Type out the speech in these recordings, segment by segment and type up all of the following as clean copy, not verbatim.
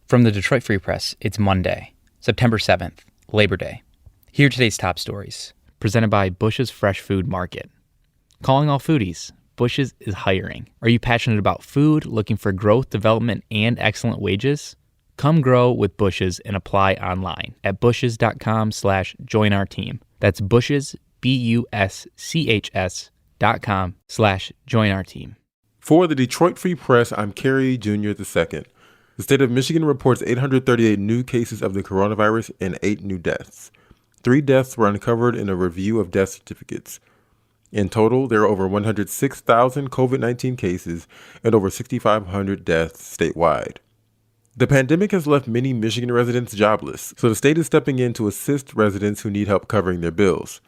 From the Detroit Free Press, it's Monday, September 7th, Labor Day. Here are today's top stories, presented by Bush's Fresh Food Market. Calling all foodies, Bush's is hiring. Are you passionate about food, looking for growth, development, and excellent wages? Come grow with Bush's and apply online at bushes.com/join our team. That's Bush's, BUSCHS.com/join our team. For the Detroit Free Press, I'm Kerry Jr. II. The state of Michigan reports 838 new cases of the coronavirus and 8 new deaths. 3 deaths were uncovered in a review of death certificates. In total, there are over 106,000 COVID-19 cases and over 6,500 deaths statewide. The pandemic has left many Michigan residents jobless, so the state is stepping in to assist residents who need help covering their bills.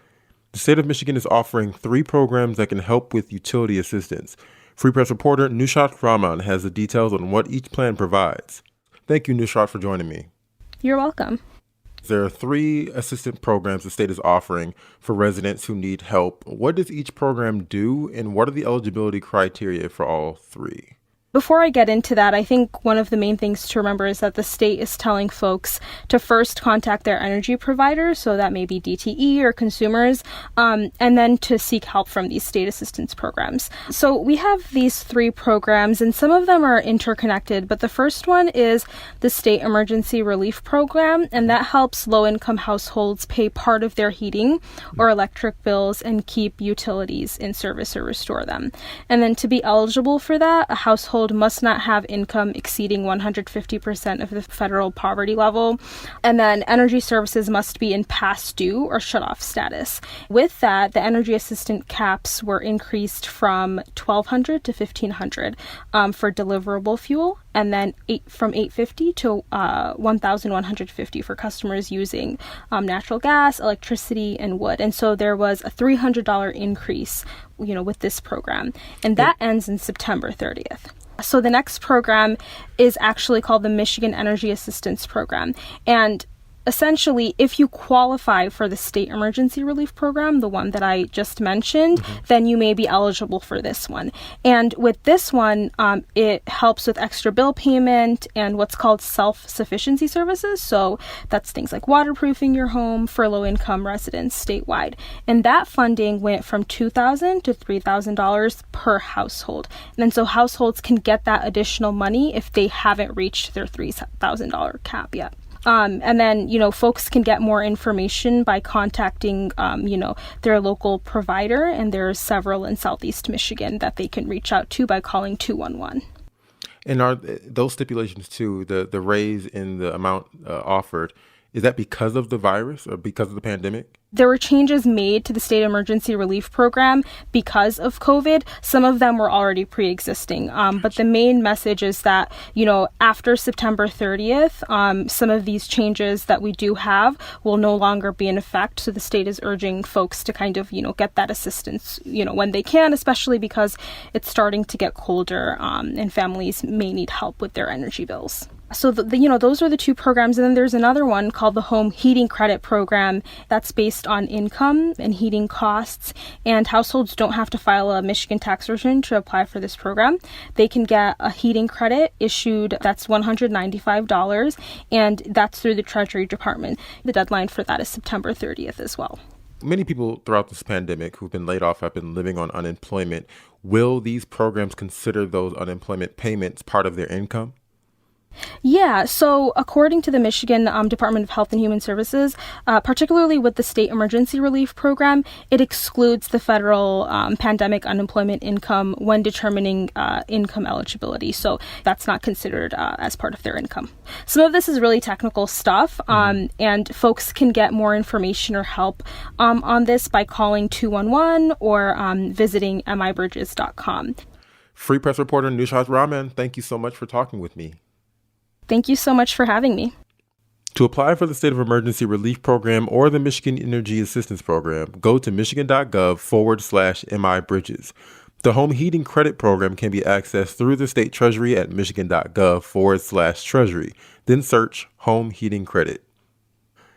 The state of Michigan is offering 3 programs that can help with utility assistance. Free Press reporter Nushat Rahman has the details on what each plan provides. Thank you, Nushat, for joining me. You're welcome. There are 3 assistance programs the state is offering for residents who need help. What does each program do, and what are the eligibility criteria for all 3? Before I get into that, I think one of the main things to remember is that the state is telling folks to first contact their energy provider, so that may be DTE or consumers, and then to seek help from these state assistance programs. So we have these 3 programs, and some of them are interconnected, but the first one is the State Emergency Relief Program, and that helps low-income households pay part of their heating or electric bills and keep utilities in service or restore them. And then to be eligible for that, a household must not have income exceeding 150% of the federal poverty level. And then energy services must be in past due or shut-off status. With that, the energy assistant caps were increased from $1,200 to $1,500 for deliverable fuel, and then from $850 to $1,150 for customers using natural gas, electricity, and wood. And so there was a $300 increase, with this program, and that ends in September 30th. So the next program is actually called the Michigan Energy Assistance Program. And essentially, if you qualify for the State Emergency Relief Program, the one that I just mentioned, then you may be eligible for this one. And with this one, it helps with extra bill payment and what's called self-sufficiency services. So that's things like waterproofing your home for low-income residents statewide. And that funding went from $2,000 to $3,000 per household. And then so households can get that additional money if they haven't reached their $3,000 cap yet. And then, folks can get more information by contacting, their local provider, and there are several in Southeast Michigan that they can reach out to by calling 211. And are those stipulations too, the raise in the amount offered, is that because of the virus or because of the pandemic? There were changes made to the State Emergency Relief Program because of COVID. Some of them were already pre-existing. But the main message is that, after September 30th, some of these changes that we do have will no longer be in effect. So the state is urging folks to kind of, get that assistance, when they can, especially because it's starting to get colder and families may need help with their energy bills. So, those are the 2 programs. And then there's another one called the Home Heating Credit Program that's based on income and heating costs. And households don't have to file a Michigan tax return to apply for this program. They can get a heating credit issued that's $195, and that's through the Treasury Department. The deadline for that is September 30th as well. Many people throughout this pandemic who've been laid off have been living on unemployment. Will these programs consider those unemployment payments part of their income? Yeah, so according to the Michigan Department of Health and Human Services, particularly with the State Emergency Relief Program, it excludes the federal pandemic unemployment income when determining income eligibility. So that's not considered as part of their income. Some of this is really technical stuff, and folks can get more information or help on this by calling 211 or visiting mibridges.com. Free Press reporter Nushat Rahman, thank you so much for talking with me. Thank you so much for having me. To apply for the State of Emergency Relief Program or the Michigan Energy Assistance Program, go to michigan.gov/MIBridges. The Home Heating Credit Program can be accessed through the state treasury at michigan.gov/treasury. Then search Home Heating Credit.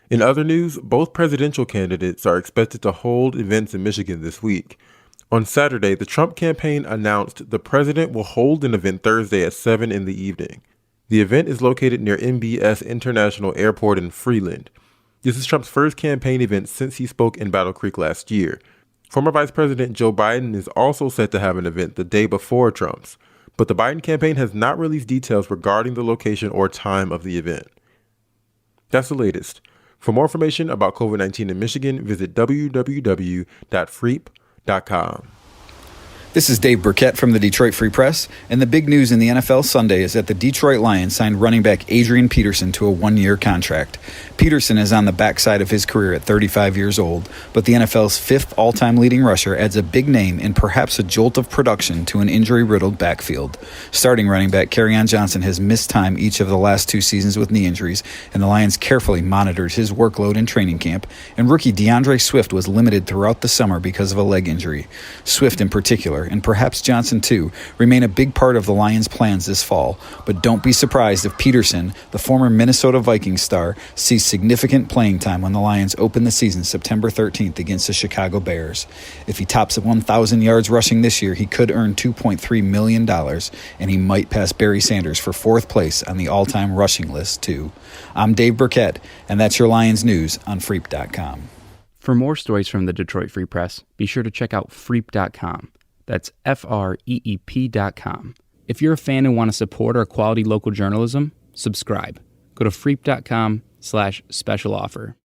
In other news, both presidential candidates are expected to hold events in Michigan this week. On Saturday, the Trump campaign announced the president will hold an event Thursday at 7 in the evening. The event is located near MBS International Airport in Freeland. This is Trump's first campaign event since he spoke in Battle Creek last year. Former Vice President Joe Biden is also set to have an event the day before Trump's, but the Biden campaign has not released details regarding the location or time of the event. That's the latest. For more information about COVID-19 in Michigan, visit www.freep.com. This is Dave Burkett from the Detroit Free Press, and the big news in the NFL Sunday is that the Detroit Lions signed running back Adrian Peterson to a one-year contract. Peterson is on the backside of his career at 35 years old, but the NFL's fifth all-time leading rusher adds a big name and perhaps a jolt of production to an injury-riddled backfield. Starting running back Kerryon Johnson has missed time each of the last 2 seasons with knee injuries, and the Lions carefully monitored his workload in training camp, and rookie DeAndre Swift was limited throughout the summer because of a leg injury. Swift in particular, and perhaps Johnson too, remain a big part of the Lions' plans this fall, but don't be surprised if Peterson, the former Minnesota Vikings star, sees significant playing time when the Lions open the season September 13th against the Chicago Bears. If he tops 1,000 yards rushing this year, he could earn $2.3 million, and he might pass Barry Sanders for 4th place on the all-time rushing list too. I'm Dave Burkett, and that's your Lions news on Freep.com. For more stories from the Detroit Free Press, be sure to check out Freep.com. That's FREEP.com. If you're a fan and want to support our quality local journalism, subscribe. Go to Freep.com/special offer.